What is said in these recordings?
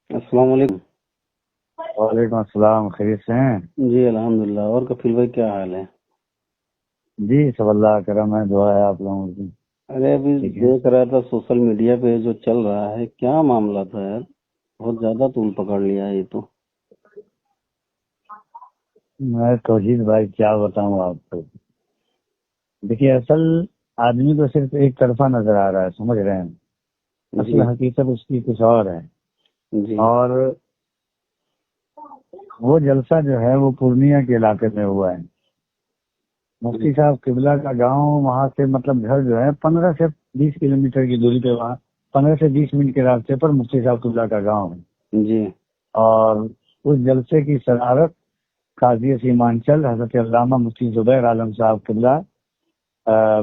السلام علیکم۔ وعلیکم السلام، خیریت سے ہیں؟ جی الحمدللہ۔ اور کفیل بھائی کیا حال ہے؟ جی سب اللہ کا کرم ہے، دعا ہے آپ لوگوں کی۔ ارے ابھی ٹھیک ہے، دیکھ رہا تھا سوشل میڈیا پہ جو چل رہا ہے، کیا معاملہ تھا یار، بہت زیادہ طول پکڑ لیا ہے یہ تو۔ میں توحید بھائی کیا بتاؤں آپ کو۔ دیکھیے، اصل آدمی کو صرف ایک طرفہ نظر آ رہا ہے، سمجھ رہے ہیں؟ اصل جی حقیقت اس کی کچھ اور ہے۔ جی اور وہ جلسہ جو ہے وہ پورنیہ کے علاقے میں ہوا ہے۔ مفتی صاحب قبلہ کا گاؤں وہاں سے مطلب گھر جو ہے 15 سے 20 کلومیٹر کی دوری پہ، وہاں 15 سے 20 منٹ کے راستے پر مفتی صاحب قبلہ کا گاؤں ہے۔ جی اور اس جلسے کی صدارت قاضی سیمانچل حضرت علامہ مفتی زبیر عالم صاحب قبلہ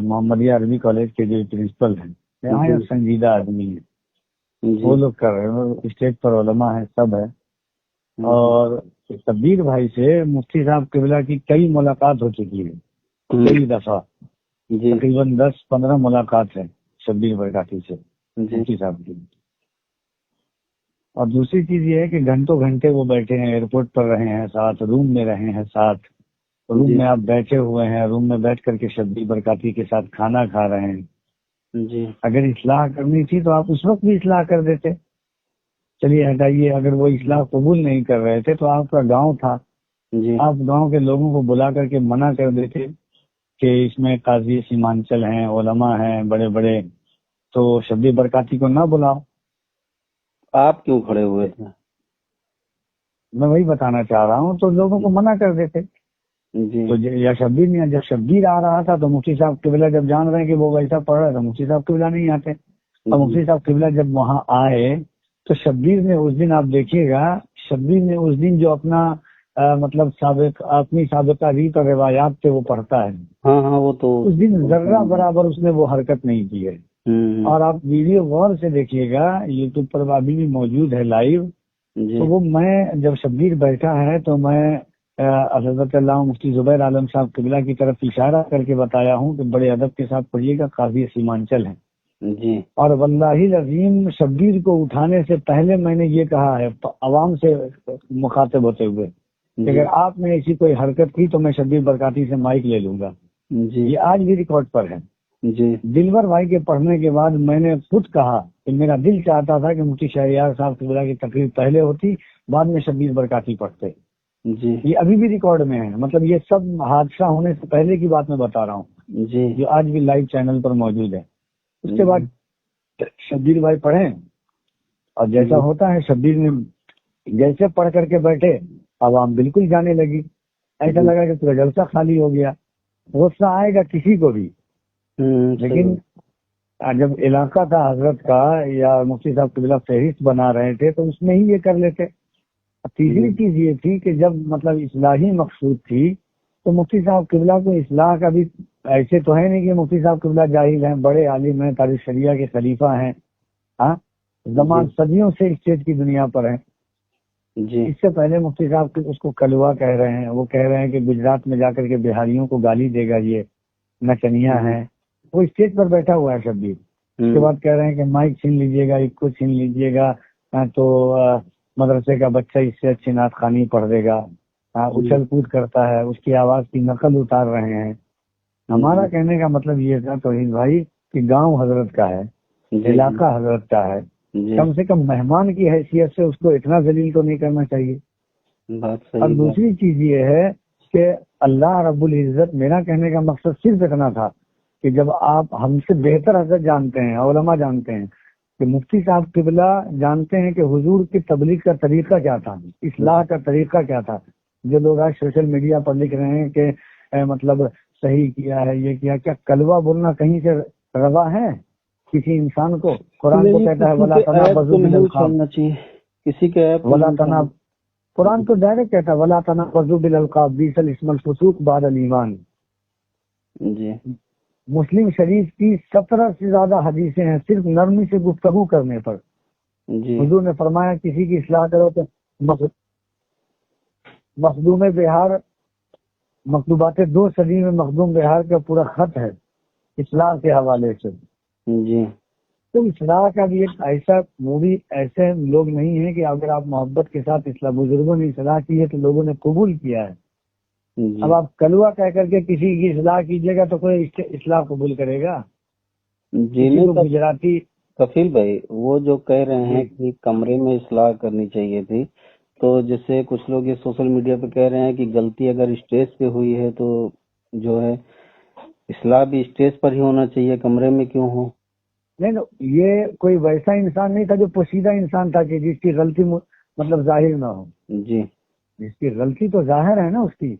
محمدیہ عربی کالج کے جو پرنسپل ہیں، یہاں جی سنجیدہ آدمی ہیں، جی وہ لوگ کر رہے ہیں، اسٹیج پر علماء ہیں، سب ہے۔ اور شبیر بھائی سے مفتی صاحب قبلہ کی کئی ملاقات ہو چکی ہے، کئی دفعہ، جی تقریباً 10-15 ملاقات ہے شبیر برکاتی سے جی مفتی صاحب کی۔ اور دوسری چیز یہ ہے کہ گھنٹوں گھنٹے وہ بیٹھے ہیں، ایئرپورٹ پر رہے ہیں ساتھ، روم میں رہے ہیں ساتھ، روم جی میں آپ بیٹھے ہوئے ہیں، روم میں بیٹھ کر کے شبیر برکاتی کے ساتھ کھانا کھا رہے ہیں۔ جی اگر اصلاح کرنی تھی تو آپ اس وقت بھی اصلاح کر دیتے۔ چلیے ہٹائیے، اگر وہ اصلاح قبول نہیں کر رہے تھے تو آپ کا گاؤں تھا، جی آپ گاؤں کے لوگوں کو بلا کر کے منع کر دیتے کہ اس میں قاضی سیمانچل ہیں، علماء ہیں بڑے بڑے، تو شبیر برکاتی کو نہ بلاؤ۔ آپ کیوں کھڑے ہوئے تھے؟ میں وہی بتانا چاہ رہا ہوں، تو لوگوں کو منع کر دیتے۔ جی تو یا شبیر نہیں، جب شبیر آ رہا تھا تو مفتی صاحب قبلہ جب جان رہے ہیں کہ وہ ویسا پڑھ رہا تھا، مفتی صاحب قبلہ نہیں آتے۔ اور مفتی صاحب قبلہ جب وہاں آئے تو شبیر نے اس دن، آپ دیکھیے گا، شبیر نے اس دن جو اپنا مطلب اپنی سابقہ ریت اور روایات سے وہ پڑھتا ہے، ہاں ہاں وہ تو اس دن ذرہ برابر اس نے وہ حرکت نہیں کی ہے۔ اور آپ ویڈیو غور سے دیکھیے گا، یوٹیوب پر ابھی بھی موجود ہے لائیو۔ جی تو وہ میں جب شبیر بیٹھا ہے تو میں حضرت علامہ مفتی زبیر عالم صاحب قبلہ کی طرف اشارہ کر کے بتایا ہوں کہ بڑے ادب کے ساتھ پڑھیے گا، قاضی سیمانچل ہیں۔ جی اور واللہ العظیم شبیر کو اٹھانے سے پہلے میں نے یہ کہا ہے عوام سے مخاطب ہوتے ہوئے کہ اگر آپ نے ایسی کوئی حرکت کی تو میں شبیر برکاتی سے مائک لے لوں گا۔ جی یہ آج بھی ریکارڈ پر ہے۔ جی دلور بھائی کے پڑھنے کے بعد میں نے خود کہا کہ میرا دل چاہتا تھا کہ مفتی شہریار صاحب قبلہ کی تقریر پہلے ہوتی، بعد میں شبیر برکاتی پڑھتے۔ جی یہ ابھی بھی ریکارڈ میں ہے، مطلب یہ سب حادثہ ہونے سے پہلے کی بات میں بتا رہا ہوں، جی جو آج بھی لائیو چینل پر موجود ہے۔ اس کے بعد شبیر بھائی پڑھیں، اور جیسا ہوتا ہے شبیر نے جیسے پڑھ کر کے بیٹھے، عوام بالکل جانے لگی، ایسا لگا کہ پورا جلسہ خالی ہو گیا۔ غصہ آئے گا کسی کو بھی، لیکن جب علاقہ تھا حضرت کا یا مفتی صاحب قبلہ فہرست بنا رہے تھے تو اس میں ہی یہ کر لیتے۔ تیسری چیز یہ تھی کہ جب مطلب اصلاحی مقصود تھی تو مفتی صاحب قبلہ کو اصلاح کا بھی ایسے تو ہے نہیں کہ مفتی صاحب قبلہ جاہل ہیں، بڑے عالم ہیں، تاریخ شریعہ کے خلیفہ ہیں، ہاں زمان صدیوں سے اسٹیج کی دنیا پر ہیں۔ جی اس سے پہلے مفتی صاحب اس کو کلوا کہہ رہے ہیں، وہ کہہ رہے ہیں کہ گجرات میں جا کر کے بہاریوں کو گالی دے گا، یہ نچنیا ہے۔ وہ اسٹیج پر بیٹھا ہوا ہے شبیر، اس کے بعد کہہ رہے ہیں کہ مائک چھین لیجیے گا، ایک کو چھین لیجیے گا تو مدرسے کا بچہ اس سے اچھی نعت خوانی پڑھ دے گا، اچھل کود کرتا ہے، اس کی آواز کی نقل اتار رہے ہیں۔ ہمارا کہنے کا مطلب یہ تھا توحید بھائی کہ گاؤں حضرت کا ہے، علاقہ حضرت کا ہے، کم سے کم مہمان کی حیثیت سے اس کو اتنا ذلیل تو نہیں کرنا چاہیے۔ بات اور صحیح دوسری چیز یہ ہے کہ اللہ رب العزت، میرا کہنے کا مقصد صرف اتنا تھا کہ جب آپ ہم سے بہتر حضرت جانتے ہیں، علماء جانتے ہیں کہ مفتی صاحب قبلہ جانتے ہیں کہ حضور کی تبلیغ کا طریقہ کیا تھا، اصلاح کا طریقہ کیا تھا۔ جو لوگ آج سوشل میڈیا پر لکھ رہے ہیں کہ مطلب صحیح کیا ہے، یہ کیا کلوا بولنا کہیں سے روا ہے کسی انسان کو؟ قرآن کو کہتا ہے ولا تنابزوا بالالقاب، کسی کے ایپ ولا تناب، قرآن تو ڈائریکٹ کہتا ہے ولا تنابزوا بالالقاب بئس الاسم الفسوق بعد الایمان۔ جی مسلم شریف کی 17 سے زیادہ حدیثیں ہیں صرف نرمی سے گفتگو کرنے پر۔ جی حضور نے فرمایا کسی کی اصلاح کرو تو مخدوم بہار، مکتوبات 2 صدی میں مخدوم بہار کا پورا خط ہے اصلاح کے حوالے سے۔ جی تو اصلاح کا بھی ایک ایسا مووی، ایسے لوگ نہیں ہیں کہ اگر آپ محبت کے ساتھ اصلاح، بزرگوں نے اصلاح کی ہے تو لوگوں نے قبول کیا ہے. جی اب آپ کلوا کہہ کر کے کسی کی اصلاح کیجیے گا تو کوئی اصلاح قبول کرے گا؟ جی کسی کو نہیں گجراتی کفیل بھائی، وہ جو کہہ رہے ہیں کہ کمرے میں اصلاح کرنی چاہیے تھی، تو جیسے کچھ لوگ یہ سوشل میڈیا پہ کہہ رہے ہیں کہ غلطی اگر اسٹیج پہ ہوئی ہے تو جو ہے اصلاح بھی اسٹیج پر ہی ہونا چاہیے، کمرے میں کیوں ہو؟ نہیں، یہ کوئی ویسا انسان نہیں تھا جو پوشیدہ انسان تھا کہ جس کی غلطی مطلب ظاہر نہ ہو. جی جس کی غلطی تو ظاہر ہے نا اس کی.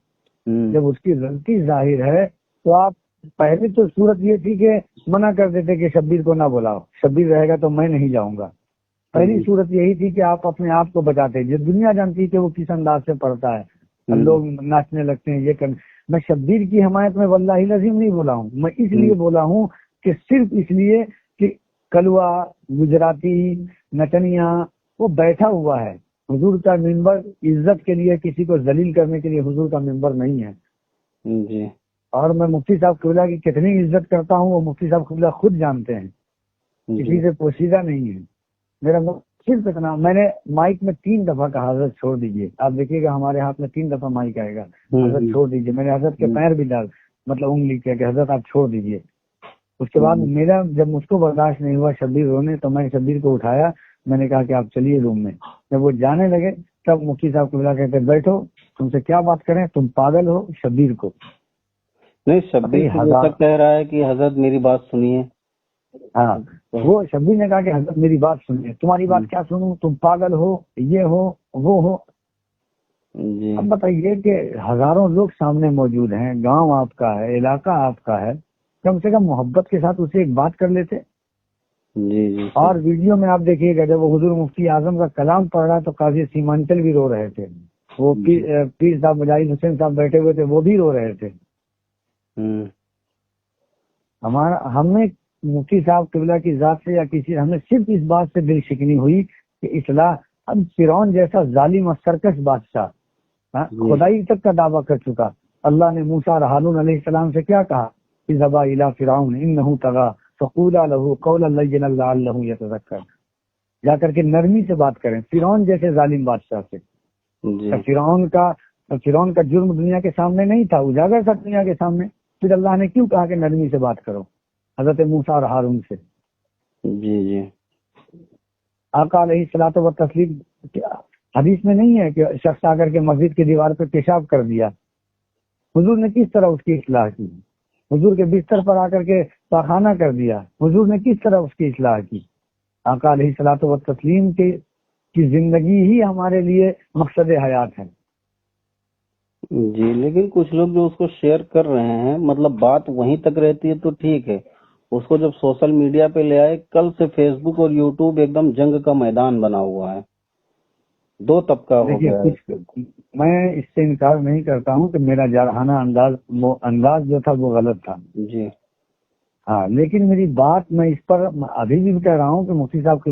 جب اس کی غلطی ظاہر ہے تو آپ پہلے تو صورت یہ تھی کہ منع کر دیتے کہ شبیر کو نہ بلاؤ، شبیر رہے گا تو میں نہیں جاؤں گا. پہلی صورت یہی تھی کہ آپ اپنے آپ کو بچاتے. جو دنیا جانتی کہ وہ کس انداز سے پڑھتا ہے، لوگ ناچنے لگتے ہیں، یہ میں شبیر کی حمایت میں واللہ العظیم نہیں بولا ہوں. میں اس لیے بولا ہوں کہ صرف اس لیے کہ کلوا، گجراتی، نچنیا وہ بیٹھا ہوا ہے. حضور کا منبر عزت کے لیے، کسی کو ذلیل کرنے کے لیے حضور کا منبر نہیں ہے. جی اور میں مفتی صاحب قبلہ کی کتنی عزت کرتا ہوں وہ مفتی صاحب قبلہ خود جانتے ہیں. کسی سے پوشیدہ نہیں ہے. میرا صرف اتنا، میں نے مائک میں 3 دفعہ کہا حضرت چھوڑ دیجئے. آپ دیکھیے گا ہمارے ہاتھ میں 3 دفعہ مائک آئے گا، حضرت چھوڑ دیجئے. میں نے حضرت کے پیر بھی ڈال مطلب انگلی کیا کہ حضرت آپ چھوڑ دیجئے. اس کے بعد میرا جب مجھ کو برداشت نہیں ہوا شبیر رونے تو میں شبیر کو اٹھایا. میں نے کہا کہ آپ چلیے روم میں. جب وہ جانے لگے تب مفتی صاحب قبلہ کہتے بیٹھو، تم سے کیا بات کریں، تم پاگل ہو. شبیر کو نہیں، شبیر جیسا کہہ رہا ہے کہ حضرت میری بات سنیے. ہاں، وہ شبیر نے کہا کہ حضرت میری بات سنیے. تمہاری بات کیا سنوں، تم پاگل ہو، یہ ہو وہ ہو. جی اب بتائیے کہ ہزاروں لوگ سامنے موجود ہیں، گاؤں آپ کا ہے، علاقہ آپ کا ہے، کم سے کم محبت کے ساتھ اسے ایک بات کر لیتے. جی جی اور ویڈیو میں آپ دیکھیے گا جب وہ حضور مفتی اعظم کا کلام پڑھ رہا تو قاضی سیمانچل بھی رو رہے تھے. وہ پیر صاحب مجاہد حسین صاحب بیٹھے ہوئے تھے، وہ بھی رو رہے تھے. ہم نے مفتی صاحب قبلہ کی ذات سے یا کسی، ہمیں صرف اس بات سے دل شکنی ہوئی کہ اصلاح. اب فرعون جیسا ظالم اور سرکش بادشاہ خدائی تک کا دعویٰ کر چکا. اللہ نے موسیٰ اور ہارون علیہ السلام سے کیا کہا؟ اذهبا الى فرعون انه طغى فقولا له قولا لینا لعله يتذکر. جا کر کے نرمی سے بات کریں فرعون جیسے ظالم بادشاہ سے. فرعون کا جرم دنیا کے سامنے نہیں تھا، اجاگر تھا دنیا کے سامنے. پھر اللہ نے کیوں کہا کہ نرمی سے بات کرو حضرت موسیٰ اور ہارون سے؟ جی جی آقا علیہ الصلوۃ والتسلیم حدیث میں نہیں ہے کہ شخص آ کر کے مسجد کی دیوار پہ پیشاب کر دیا، حضور نے کس طرح اس کی اصلاح کی؟ حضور کے بستر پر آ کر کے پاخانہ کر دیا، حضور نے کس طرح اس کی اصلاح کی؟ آقا علیہ الصلوۃ والتسلیم کی زندگی ہی ہمارے لیے مقصد حیات ہے. جی لیکن کچھ لوگ جو اس کو شیئر کر رہے ہیں، مطلب بات وہیں تک رہتی ہے تو ٹھیک ہے، اس کو جب سوشل میڈیا پہ لے آئے، کل سے فیس بک اور یوٹیوب ایک دم جنگ کا میدان بنا ہوا ہے، 2 طبقہ ہو دیکھیے گیا ہے. میں اس سے انکار نہیں کرتا ہوں کہ میرا جارحانہ انداز جو تھا وہ غلط تھا. جی ہاں، لیکن میری بات میں اس پر ابھی بھی کہہ رہا ہوں کہ مفتی صاحب